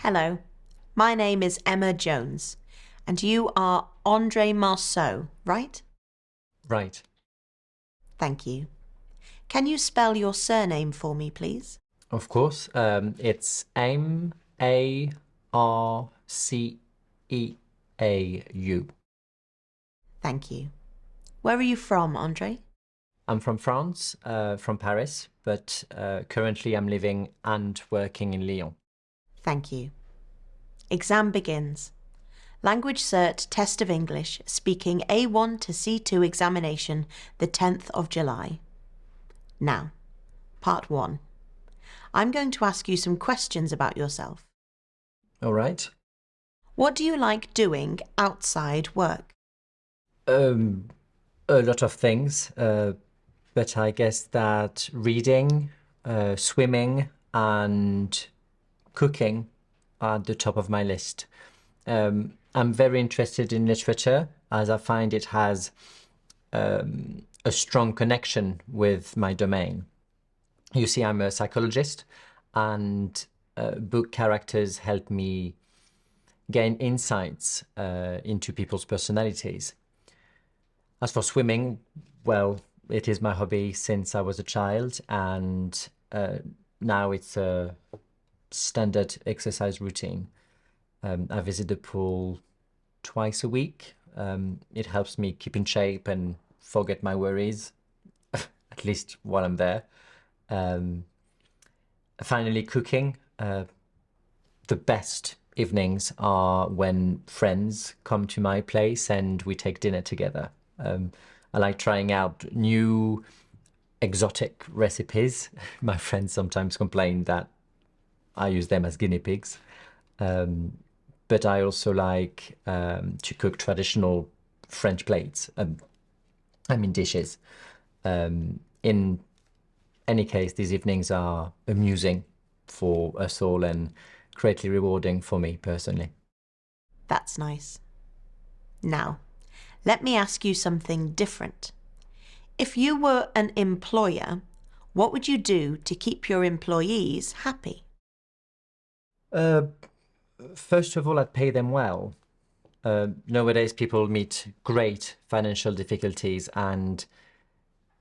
Hello, my name is Emma Jones, and you are André Marceau, right? Right. Thank you. Can you spell your surname for me, please? Of course. It's Marceau. Thank you. Where are you from, André? I'm from France, from Paris, but currently I'm living and working in Lyon. Thank you. Exam begins. Language Cert Test of English, Speaking A1 to C2 examination, the 10th of July. Now, part 1. I'm going to ask you some questions about yourself. All right. What do you like doing outside work? Um, a lot of things, but I guess that reading, swimming, and cooking are at the top of my list. I'm very interested in literature as I find it has a strong connection with my domain. You see, I'm a psychologist, and book characters help me gain insights into people's personalities. As for swimming, well, it is my hobby since I was a child, and now it's a standard exercise routine. I visit the pool twice a week. It helps me keep in shape and forget my worries, at least while I'm there. Um, Finally, cooking. The best evenings are when friends come to my place and we take dinner together. I like trying out new exotic recipes. My friends sometimes complain that I use them as guinea pigs. Um, but I also like to cook traditional French plates. I mean dishes. In any case, these evenings are amusing for us all and greatly rewarding for me personally. That's nice. Now, let me ask you something different. If you were an employer, what would you do to keep your employees happy? Uh, First of all, I'd pay them well. Nowadays, people meet great financial difficulties, and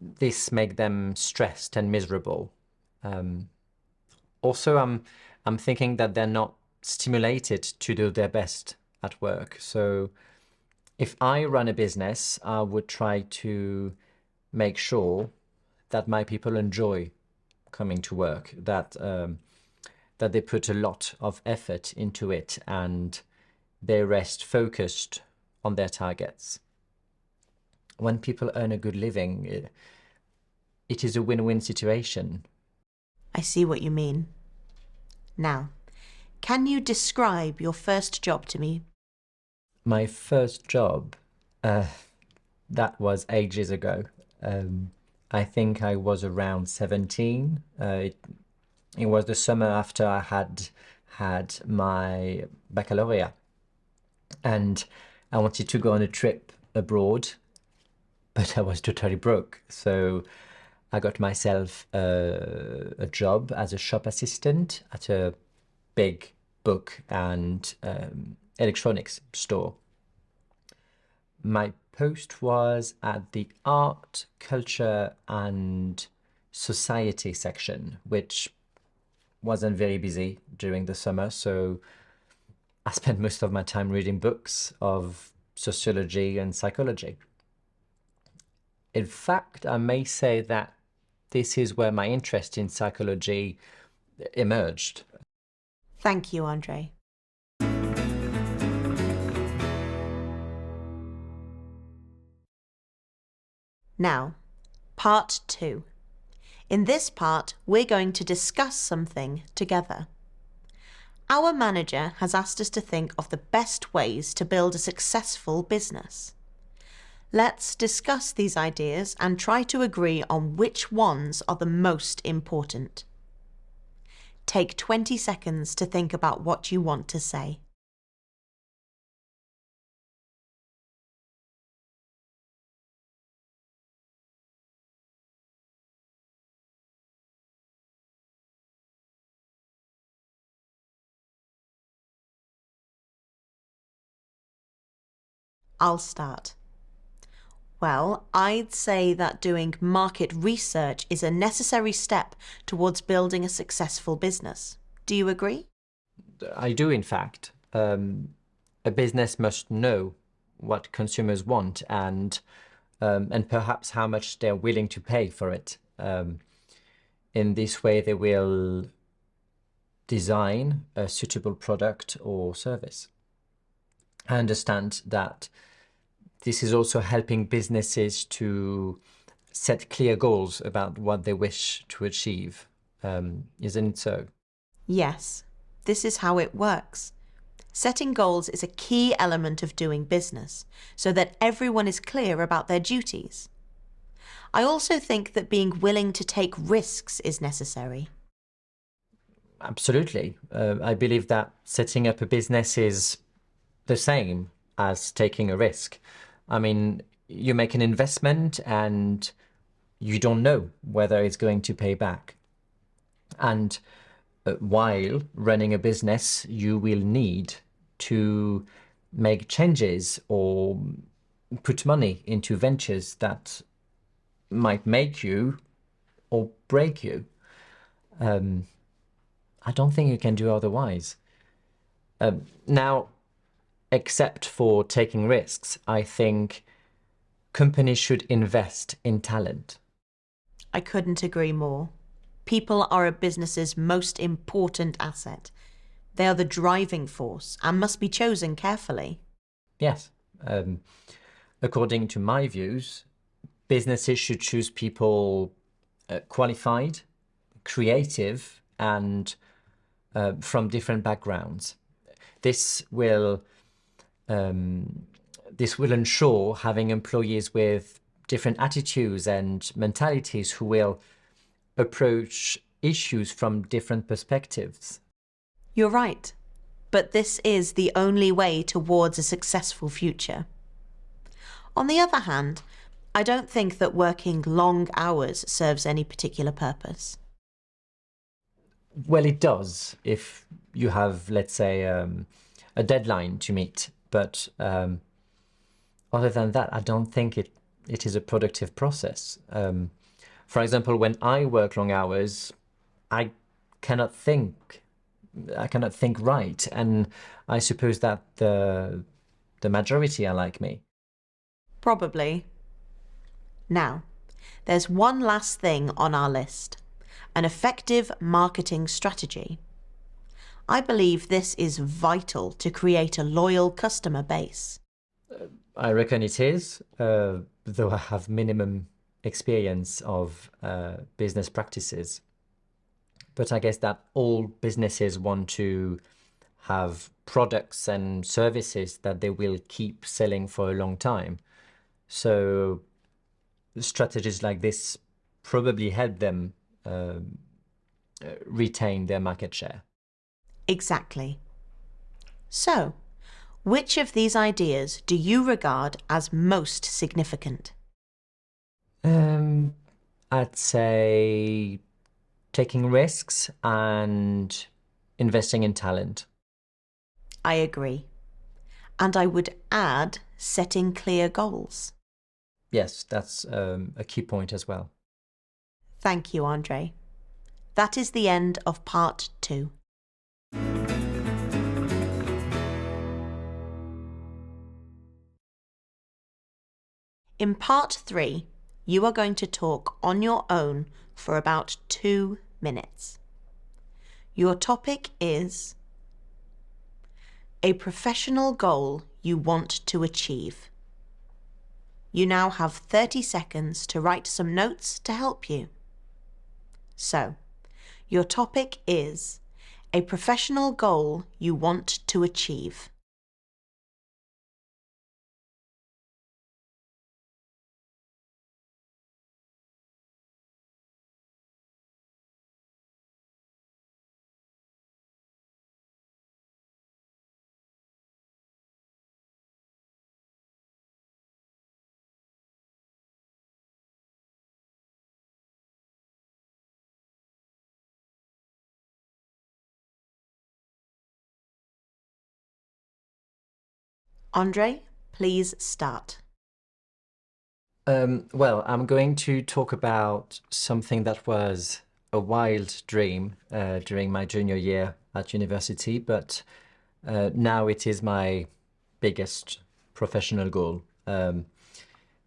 this make them stressed and miserable. Also, I'm thinking that they're not stimulated to do their best at work. So if I run a business, I would try to make sure that my people enjoy coming to work, that they put a lot of effort into it and they rest focused on their targets. When people earn a good living, it is a win-win situation. I see what you mean. Now, can you describe your first job to me? My first job, uh, that was ages ago. Um, I think I was around 17. It was the summer after I had my baccalaureate, and I wanted to go on a trip abroad, but I was totally broke. So I got myself a job as a shop assistant at a big book and electronics store. My post was at the art, culture, and society section, which wasn't very busy during the summer. So I spent most of my time reading books of sociology and psychology. In fact, I may say that this is where my interest in psychology emerged. Thank you, André. Now, part 2. In this part, we're going to discuss something together. Our manager has asked us to think of the best ways to build a successful business. Let's discuss these ideas and try to agree on which ones are the most important. Take 20 seconds to think about what you want to say. I'll start. Well, I'd say that doing market research is a necessary step towards building a successful business. Do you agree? I do, in fact. A business must know what consumers want and perhaps how much they're willing to pay for it. In this way, they will design a suitable product or service. I understand that this is also helping businesses to set clear goals about what they wish to achieve. Isn't it so? Yes, this is how it works. Setting goals is a key element of doing business, so that everyone is clear about their duties. I also think that being willing to take risks is necessary. Absolutely. I believe that setting up a business is the same as taking a risk. I mean, you make an investment and you don't know whether it's going to pay back. And while running a business, you will need to make changes or put money into ventures that might make you or break you. I don't think you can do otherwise. Now, except for taking risks, I think companies should invest in talent. I couldn't agree more. People are a business's most important asset. They are the driving force and must be chosen carefully. Yes. According to my views, businesses should choose people qualified, creative, and from different backgrounds. This will ensure having employees with different attitudes and mentalities who will approach issues from different perspectives. You're right, but this is the only way towards a successful future. On the other hand, I don't think that working long hours serves any particular purpose. Well, it does if you have, let's say, a deadline to meet. But other than that, I don't think it is a productive process. For example, when I work long hours, I cannot think. I cannot think right, and I suppose that the majority are like me. Probably. Now, there's one last thing on our list: an effective marketing strategy. I believe this is vital to create a loyal customer base. I reckon it is, though I have minimum experience of business practices. But I guess that all businesses want to have products and services that they will keep selling for a long time. So strategies like this probably help them retain their market share. Exactly. So, which of these ideas do you regard as most significant? Um, I'd say taking risks and investing in talent. I agree. And I would add setting clear goals. Yes, that's a key point as well. Thank you, André. That is the end of part 2. In part 3, you are going to talk on your own for about 2 minutes. Your topic is a professional goal you want to achieve. You now have 30 seconds to write some notes to help you. So, your topic is a professional goal you want to achieve. André, please start. Well, I'm going to talk about something that was a wild dream during my junior year at university, but now it is my biggest professional goal.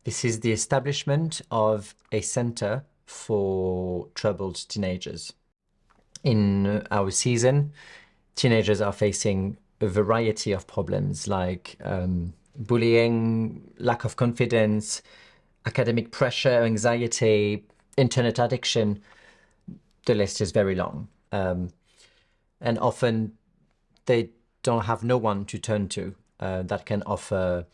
This is the establishment of a center for troubled teenagers. In our season, teenagers are facing a variety of problems like bullying, lack of confidence, academic pressure, anxiety, internet addiction. The list is very long. And often they don't have no one to turn to that can offer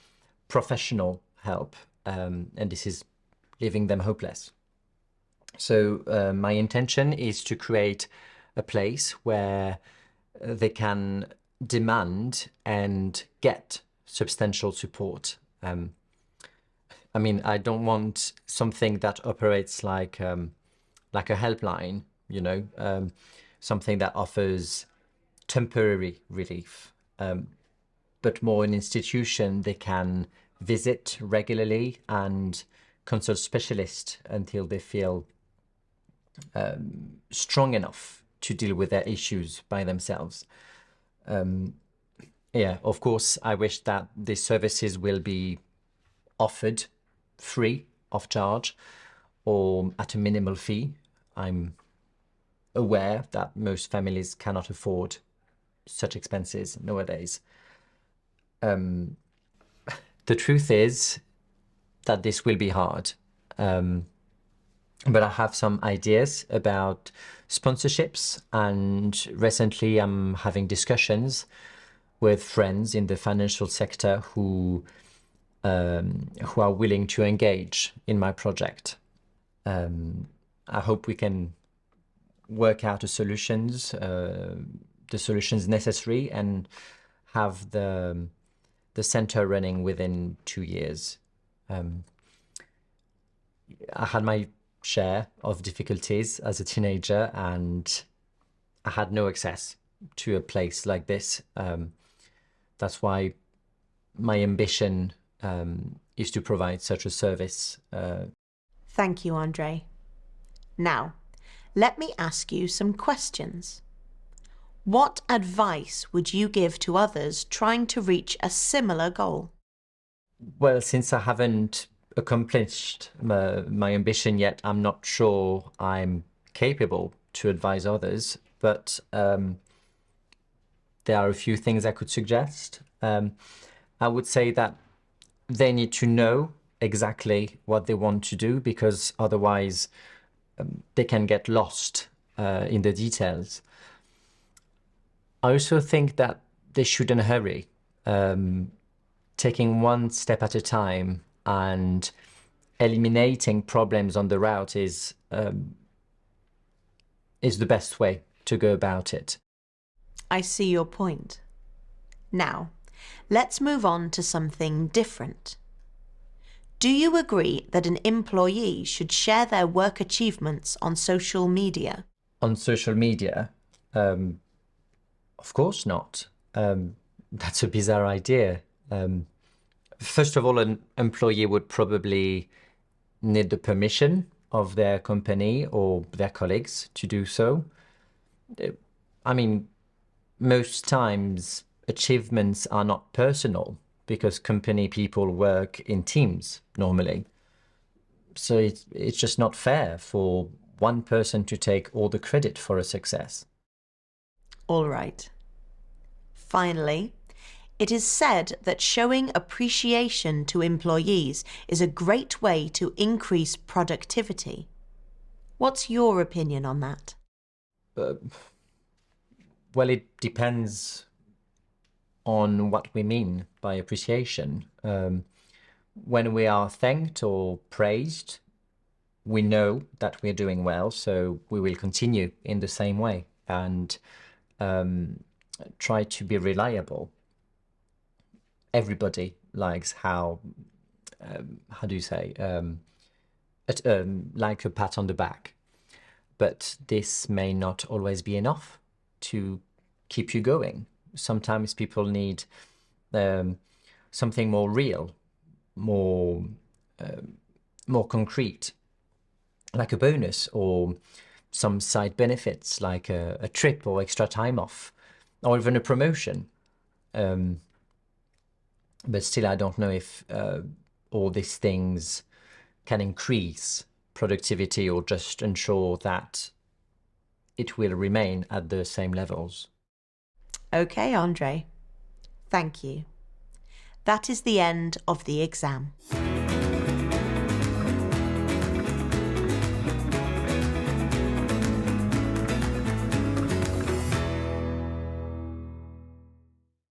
professional help. And this is leaving them hopeless. So my intention is to create a place where they can demand and get substantial support. I mean, I don't want something that operates like a helpline, something that offers temporary relief, but more an institution they can visit regularly and consult specialists until they feel strong enough to deal with their issues by themselves. Yeah, of course, I wish that these services will be offered free of charge or at a minimal fee. I'm aware that most families cannot afford such expenses nowadays. The truth is that this will be hard. But I have some ideas about sponsorships, and recently I'm having discussions with friends in the financial sector who are willing to engage in my project. I hope we can work out the solutions necessary, and have the center running within 2 years. I had my share of difficulties as a teenager, and I had no access to a place like this. That's why my ambition is to provide such a service. Thank you, André. Now, let me ask you some questions. What advice would you give to others trying to reach a similar goal? Well, since I haven't accomplished my ambition yet, I'm not sure I'm capable to advise others, but there are a few things I could suggest. I would say that they need to know exactly what they want to do, because otherwise they can get lost in the details. I also think that they shouldn't hurry. Taking one step at a time and eliminating problems on the route is the best way to go about it. I see your point. Now, let's move on to something different. Do you agree that an employee should share their work achievements on social media? On social media? Of course not. That's a bizarre idea. First of all, an employee would probably need the permission of their company or their colleagues to do so. I mean, most times achievements are not personal because company people work in teams normally. So it's just not fair for one person to take all the credit for a success. All right. Finally, it is said that showing appreciation to employees is a great way to increase productivity. What's your opinion on that? Well, it depends on what we mean by appreciation. When we are thanked or praised, we know that we're doing well, so we will continue in the same way and try to be reliable. Everybody likes how do you say, like a pat on the back. But this may not always be enough to keep you going. Sometimes people need something more real, more concrete, like a bonus or some side benefits, like a trip or extra time off, or even a promotion. But still, I don't know if all these things can increase productivity or just ensure that it will remain at the same levels. Okay, André. Thank you. That is the end of the exam.